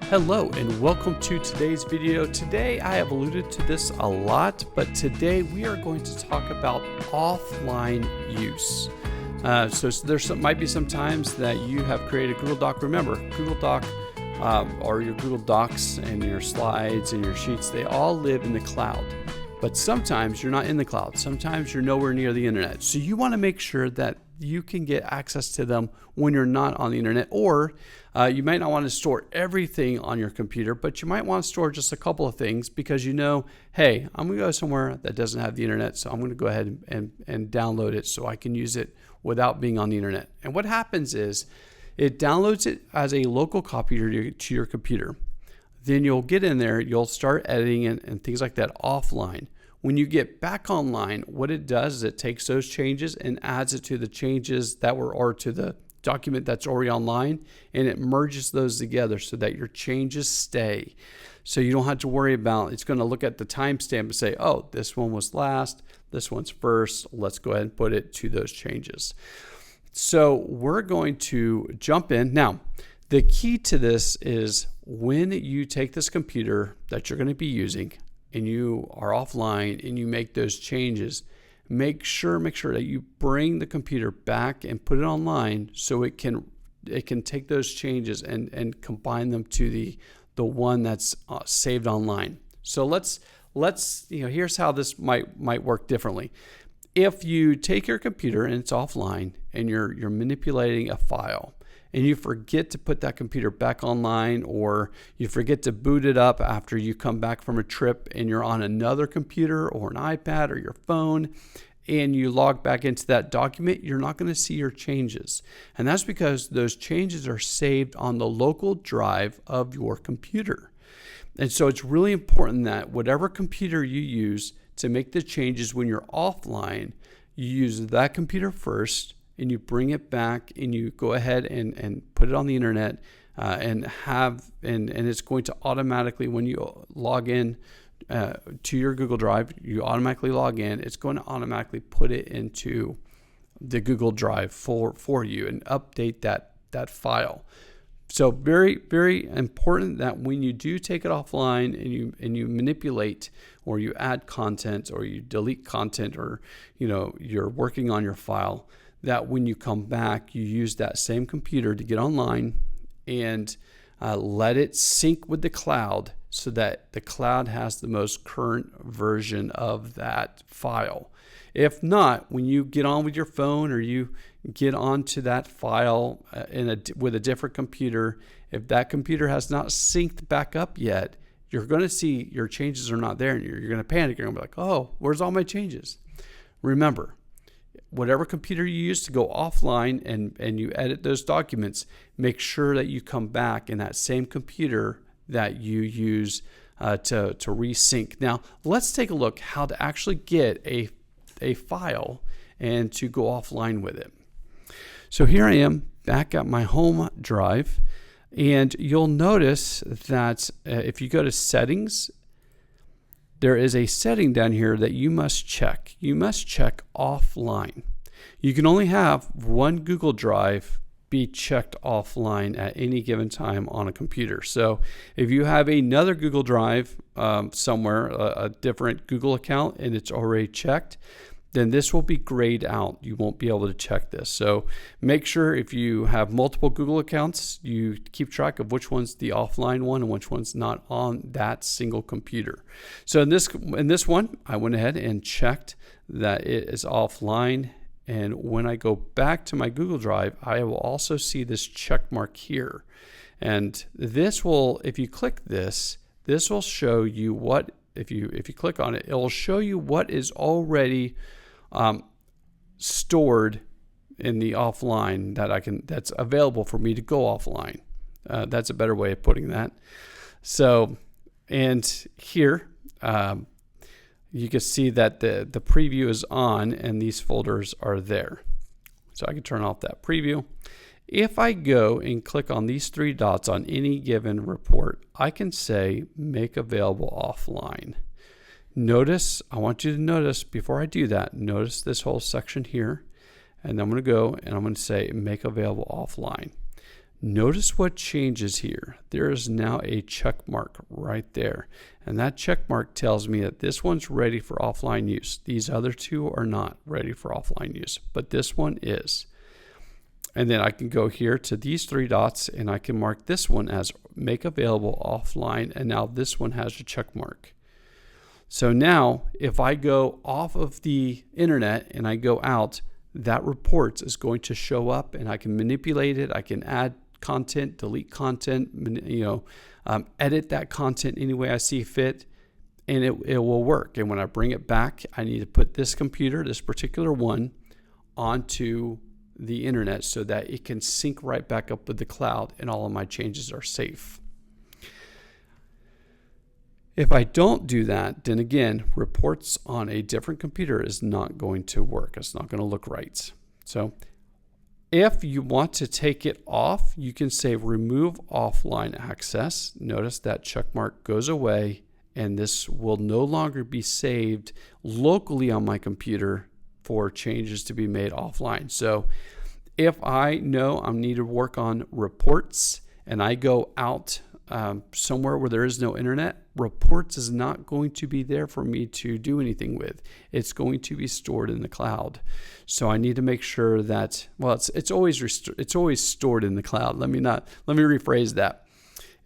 Hello and welcome to today's video. Today I have alluded to this a lot, but today we are going to talk about offline use. So there might be some times that you have created a Google Doc. Remember, Google Doc or your Google Docs and your slides and your sheets, they all live in the cloud. But sometimes you're not in the cloud. Sometimes you're nowhere near the internet. So you want to make sure that you can get access to them when you're not on the internet, or you might not want to store everything on your computer, but you might want to store just a couple of things because you know, hey, I'm going to go somewhere that doesn't have the internet, so I'm going to go ahead and download it so I can use it without being on the internet. And what happens is it downloads it as a local copy to your computer. Then you'll get in there, you'll start editing it and things like that offline. When you get back online, what it does is it takes those changes and adds it to the changes that were, or to the document that's already online, and it merges those together so that your changes stay. So you don't have to worry about, it's going to look at the timestamp and say, oh, this one was last, this one's first, let's go ahead and put it to those changes. So we're going to jump in. Now, the key to this is when you take this computer that you're going to be using and you are offline and you make those changes, make sure that you bring the computer back and put it online so it can take those changes and combine them to the one that's saved online. So let's here's how this might work differently. If you take your computer and it's offline and you're manipulating a file, and you forget to put that computer back online, or you forget to boot it up after you come back from a trip and you're on another computer or an iPad or your phone, and you log back into that document, you're not going to see your changes. And that's because those changes are saved on the local drive of your computer. And so it's really important that whatever computer you use to make the changes when you're offline, you use that computer first, and you bring it back and you go ahead and put it on the internet and it's going to automatically, when you log in to your Google Drive, you automatically log in, it's going to automatically put it into the Google Drive for you and update that file. So very, very important that when you do take it offline and you manipulate, or you add content, or you delete content, or you're working on your file, that when you come back, you use that same computer to get online and let it sync with the cloud so that the cloud has the most current version of that file. If not, when you get on with your phone or you get onto that file with a different computer, if that computer has not synced back up yet, you're going to see your changes are not there, and you're going to panic. You're going to be like, oh, where's all my changes? Remember, whatever computer you use to go offline and you edit those documents, make sure that you come back in that same computer that you use to resync. Now, let's take a look how to actually get a file and to go offline with it. So here I am back at my home drive, and you'll notice that if you go to settings, there is a setting down here that you must check. You must check offline. You can only have one Google Drive be checked offline at any given time on a computer. So if you have another Google Drive somewhere, a different Google account, and it's already checked, then this will be grayed out. You won't be able to check this. So make sure if you have multiple Google accounts, you keep track of which one's the offline one and which one's not on that single computer. So in this one, I went ahead and checked that it is offline. And when I go back to my Google Drive, I will also see this check mark here. And this will, if you click this will show you what, if you click on it, it will show you what is already stored in the offline that's available for me to go offline. That's a better way of putting that. So, and here you can see that the preview is on and these folders are there. So I can turn off that preview. If I go and click on these three dots on any given report, I can say make available offline. Notice, I want you to notice before I do that, notice this whole section here, and I'm going to go and I'm going to say make available offline. Notice what changes here. There is now a check mark right there. And that check mark tells me that this one's ready for offline use. These other two are not ready for offline use, but this one is. And then I can go here to these three dots and I can mark this one as make available offline. And now this one has a check mark. So now if I go off of the internet and I go out, that report is going to show up and I can manipulate it. I can add content, delete content, edit that content any way I see fit, and it will work. And when I bring it back, I need to put this computer, this particular one, onto the internet so that it can sync right back up with the cloud and all of my changes are safe. If I don't do that, then again, reports on a different computer is not going to work. It's not going to look right. So if you want to take it off, you can say remove offline access. Notice that check mark goes away and this will no longer be saved locally on my computer for changes to be made offline. So if I know I need to work on reports and I go out somewhere where there is no internet, reports is not going to be there for me to do anything with. It's going to be stored in the cloud. So I need to make sure that, well, it's always stored in the cloud. Let me rephrase that.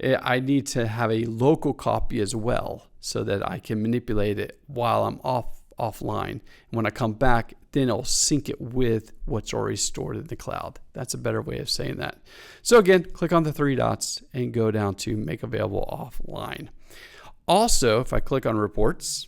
I need to have a local copy as well so that I can manipulate it while I'm offline. When I come back, then I'll sync it with what's already stored in the cloud. That's a better way of saying that. So again, click on the three dots and go down to make available offline. Also, if I click on reports,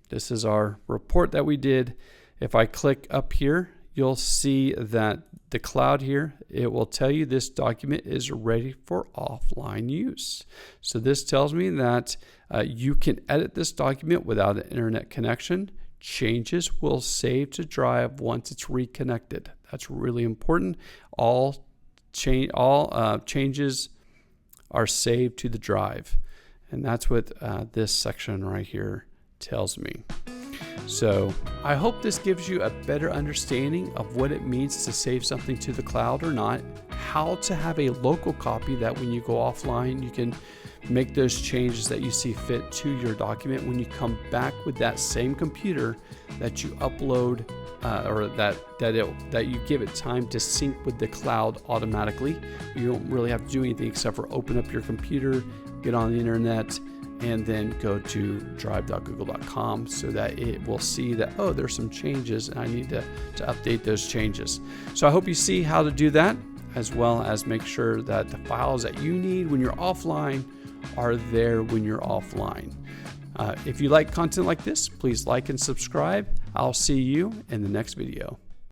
this is our report that we did. If I click up here, you'll see that the cloud here, it will tell you this document is ready for offline use. So this tells me that you can edit this document without an internet connection. Changes will save to drive once it's reconnected. That's really important. All changes are saved to the drive. And that's what this section right here tells me. So I hope this gives you a better understanding of what it means to save something to the cloud or not, how to have a local copy that when you go offline, you can make those changes that you see fit to your document when you come back with that same computer that you upload or that you give it time to sync with the cloud automatically. You don't really have to do anything except for open up your computer, get on the internet, and then go to drive.google.com so that it will see that, oh, there's some changes and I need to update those changes. So I hope you see how to do that, as well as make sure that the files that you need when you're offline are there when you're offline. If you like content like this, please like and subscribe. I'll see you in the next video.